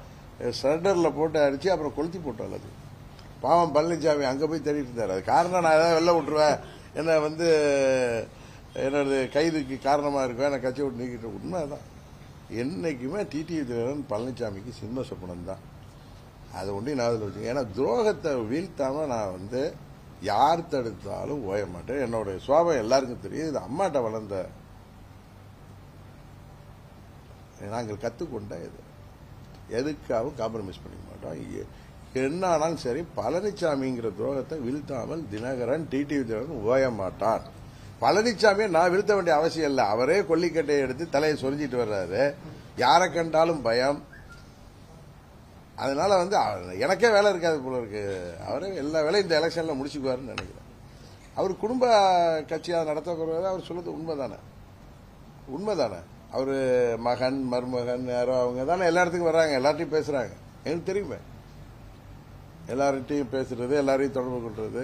ஷட்டரில் போட்டு அடித்து அப்புறம் கொளுத்தி போட்டோம். அது பாவம் பழனிசாமி அங்கே போய் தேடிட்டு இருந்தார். அது காரணம் நான் ஏதாவது வெளில விட்டுருவேன், என்னை என்னது கைதுக்கு காரணமாக இருக்குவேன், நான் கட்சியை விட்டு நீக்கிட்டு. உண்மை தான். என்னைக்குமே டிடிவி தினகரன் பழனிசாமிக்கு சிம்ம சொப்பனம் தான். அதை ஒண்டி நான் அதில் வச்சுக்கேன். ஏன்னா துரோகத்தை வீழ்த்தாமல் நான் யார் தடுத்தாலும் ஓய மாட்டேன். என்னோட சுவாபம் எல்லாருக்கும் தெரியும். இது அம்மாட்ட வளர்ந்த நாங்கள் கற்றுக்கொண்ட இது. எதுக்காகவும் காம்ப்ரமைஸ் பண்ணிக்க மாட்டோம். என்ன ஆனாலும் சரி, பழனிசாமிங்கிற துரோகத்தை வீழ்த்தாமல் தினகரன் டிடிவி தினகரன் ஓய மாட்டான். பழனிசாமியை நான் வீழ்த்த வேண்டிய அவசியம் இல்லை. அவரே கொல்லிக்கட்டையை எடுத்து தலையை சொரிஞ்சிட்டு வர்றாரு. யாரை கண்டாலும் பயம். அதனால எனக்கே வேலை இருக்காது போல இருக்கு. அவரே எல்லா வேலையும் இந்த எலெக்ஷன்ல முடிச்சுக்குவாருன்னு நினைக்கிறேன். அவர் குடும்ப கட்சியாக நடத்த அவர் சொல்றது உண்மைதானே. அவர் மகன் மருமகன் யாரோ அவங்க தானே எல்லா இடத்துக்கும் வர்றாங்க, எல்லார்ட்டையும் பேசுறாங்க. எனக்கு தெரியுமே, எல்லார்ட்டையும் பேசுறது, எல்லாரையும் தொடர்பு கொள்றது.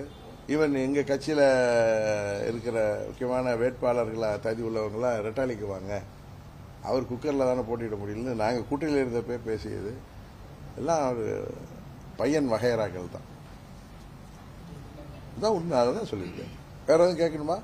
ஈவன் எங்க கட்சியில இருக்கிற முக்கியமான வேட்பாளர்களா தகுதி உள்ளவங்களாம் ரெட்டாலிக்கு வாங்க, அவர் குக்கர்ல தானே போட்டியிட முடியலன்னு நாங்க கூட்டணியில் இருந்தப்பே பேசியது எல்லாம் ஒரு பையன் வகையறாக்கள் தான். உண்மை. அதை தான் சொல்லியிருக்கேன். வேற எதுவும் கேட்கணுமா?